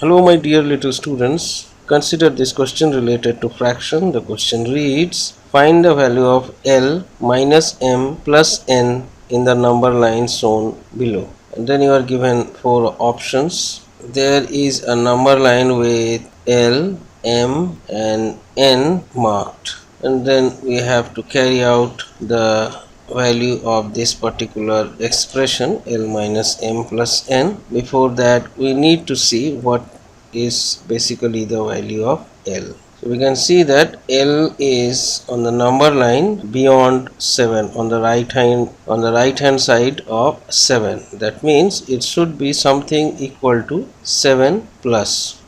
Hello my dear little students, consider this question related to fraction. The question reads, find the value of L minus m plus n in the number line shown below. And then you are given 4 options. There is a number line with L, m and n marked. And then we have to carry out the value of this particular expression L minus m plus n. Before that we need to see what is basically the value of L. So we can see that L is on the number line beyond 7 on the right hand side of 7. That means it should be something equal to 7 plus,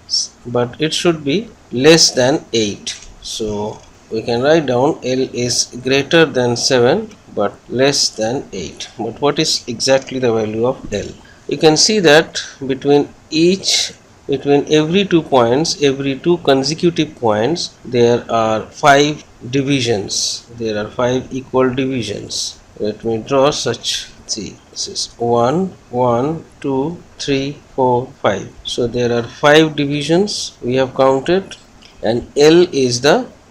but it should be less than 8. So we can write down L is greater than 7 but less than 8. But what is exactly the value of L? You can see that between every 2 points, every 2 consecutive points, there are 5 divisions. There are 5 equal divisions. Let me draw such. See, this is 1, 1, 2, 3, 4, 5. So there are 5 divisions we have counted, and L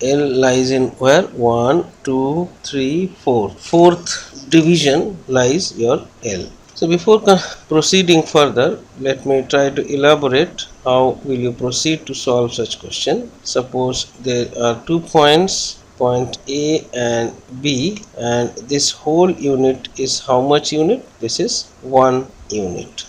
lies in where? 1, 2, 3, 4. Fourth division lies your L. So before proceeding further, let me try to elaborate how will you proceed to solve such question. Suppose there are 2 points, point A and B, and this whole unit is how much unit? This is 1 unit.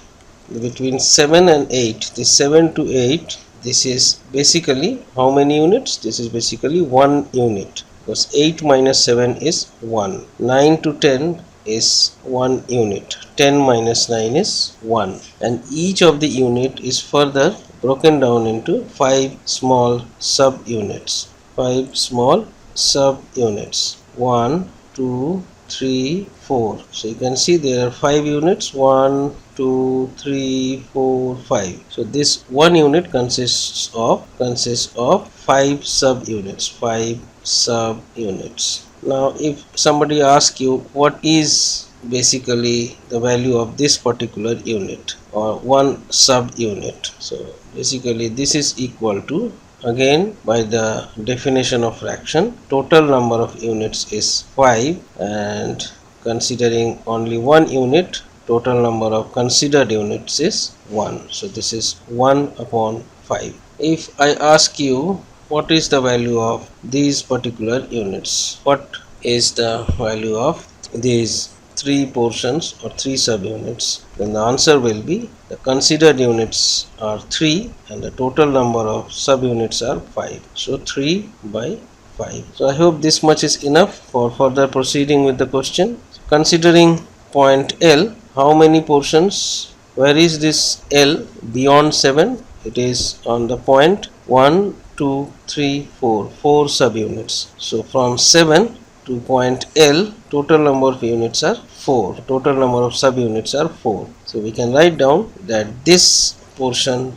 Between 7 and 8, this 7 to 8, this is basically how many units? This is basically 1 unit, because 8 minus 7 is 1. 9 to 10 is 1 unit. 10 minus 9 is 1. And each of the unit is further broken down into 5 small sub-units. 5 small sub-units. 1, 2, 3, 4. So you can see there are 5 units. 1, 2, 3, 4, 5. So this 1 unit consists of 5 sub-units. 5 sub-units. Now if somebody asks you what is basically the value of this particular unit or one sub-unit, so basically this is equal to, again by the definition of fraction, total number of units is 5, and considering only 1 unit, total number of considered units is 1. So this is 1 upon 5. If I ask you what is the value of these particular units, what is the value of these 3 portions or 3 subunits, then the answer will be the considered units are 3 and the total number of subunits are 5. So 3 by 5. So I hope this much is enough for further proceeding with the question. Considering point L, how many portions? Where is this L beyond 7? It is on the point 1, 2, 3, 4. 4 subunits. So from 7 to point L, total number of units are 4. Total number of subunits are 4. So we can write down that this portion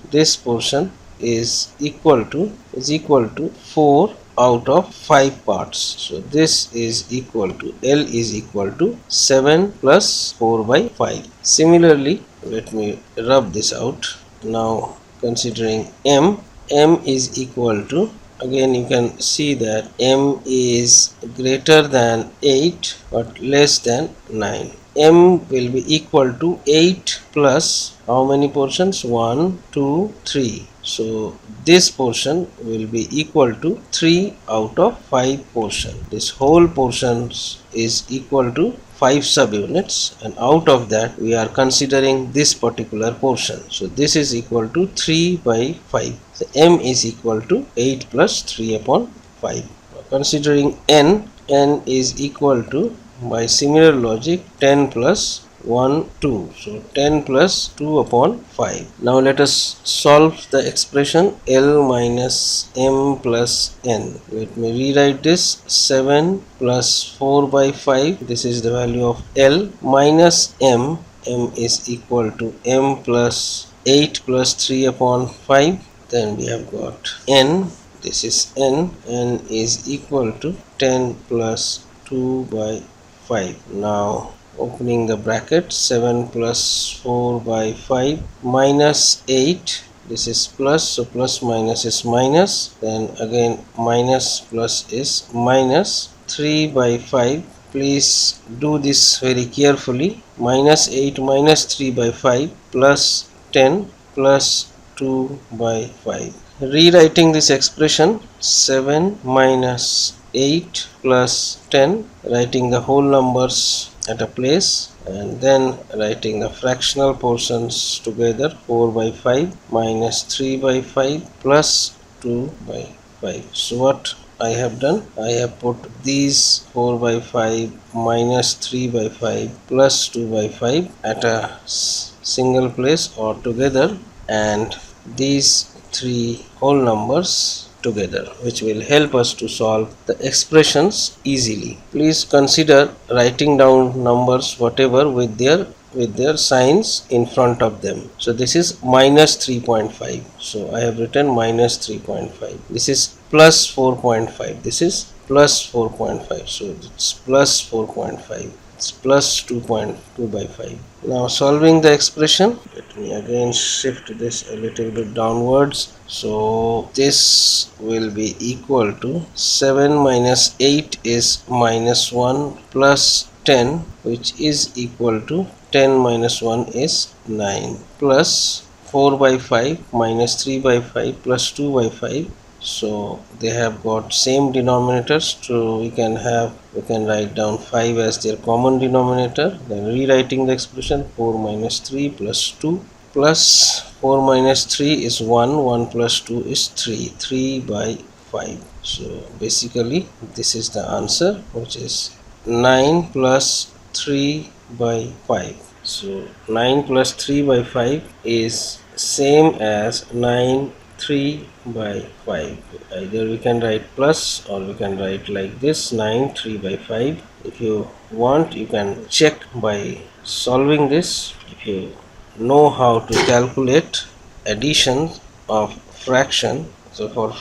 is equal to 4 out of 5 parts. So this is equal to, L is equal to 7 plus 4 by 5. Similarly, let me rub this out. Now considering M is equal to, again you can see that M is greater than 8 but less than 9. M will be equal to 8 plus how many portions? 1, 2, 3. So this portion will be equal to 3 out of 5 portion. This whole portion is equal to 5 subunits, and out of that we are considering this particular portion. So this is equal to 3 by 5. So M is equal to 8 plus 3 upon 5. Considering N is equal to, by similar logic, 10 plus 1, 2. So 10 plus 2 upon 5. Now let us solve the expression L minus M plus N. Let me rewrite this. 7 plus 4 by 5. This is the value of L minus M. M is equal to M plus 8 plus 3 upon 5. Then we have got N. This is N. N is equal to 10 plus 2 by 5. Now opening the bracket, 7 plus 4 by 5 minus 8 this is plus, so plus minus is minus, then again minus plus is minus. 3 by 5, please do this very carefully. Minus 8 minus 3 by 5 plus 10 plus 2 by 5. Rewriting this expression, 7 minus 8 plus 10, writing the whole numbers at a place and then writing the fractional portions together. 4 by 5 minus 3 by 5 plus 2 by 5. So what I have done, I have put these 4 by 5 minus 3 by 5 plus 2 by 5 at a single place or together, and these three whole numbers together, which will help us to solve the expressions easily. Please consider writing down numbers whatever with their signs in front of them. So this is minus 3.5, so I have written minus 3.5. This is plus 4.5, this is plus 4.5, so it's plus 4.5. It's plus 2.2 by 5. Now solving the expression, let me again shift this a little bit downwards. So this will be equal to 7 minus 8 is minus 1 plus 10, which is equal to 10 minus 1 is 9, plus 4 by 5 minus 3 by 5 plus 2 by 5. So they have got same denominators, so we can write down 5 as their common denominator. Then rewriting the expression, 4 minus 3 plus 2 plus 4 minus 3 is 1, 1 plus 2 is 3, 3 by 5. So basically this is the answer, which is 9 plus 3 by 5. So 9 plus 3 by 5 is same as 9 3 by 5. Either we can write plus or we can write like this, 9 3 by 5. If you want, you can check by solving this. If you know how to calculate addition of fraction, so for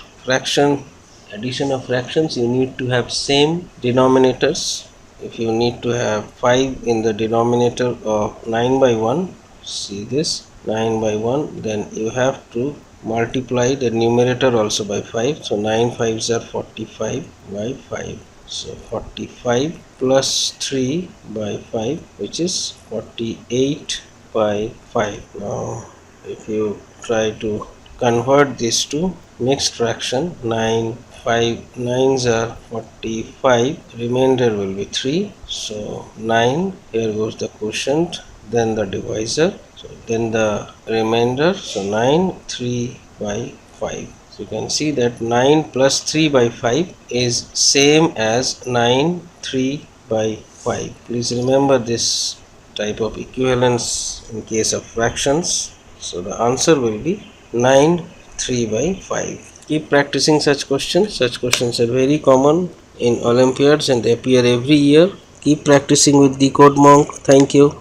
addition of fractions, you need to have same denominators. If you need to have 5 in the denominator of 9 by 1, see this 9 by 1, then you have to multiply the numerator also by 5. So 9 5s are 45 by 5. So 45 plus 3 by 5, which is 48 by 5. Now if you try to convert this to mixed fraction, 9 5 9s are 45, remainder will be 3. So 9, here goes the quotient, then the divisor, so then the remainder, so 9 3 by 5. So you can see that 9 plus 3 by 5 is same as 9 3 by 5. Please remember this type of equivalence in case of fractions. So the answer will be 9 3 by 5. Keep practicing such questions. Such questions are very common in Olympiads and they appear every year. Keep practicing with Decode Monk. Thank you.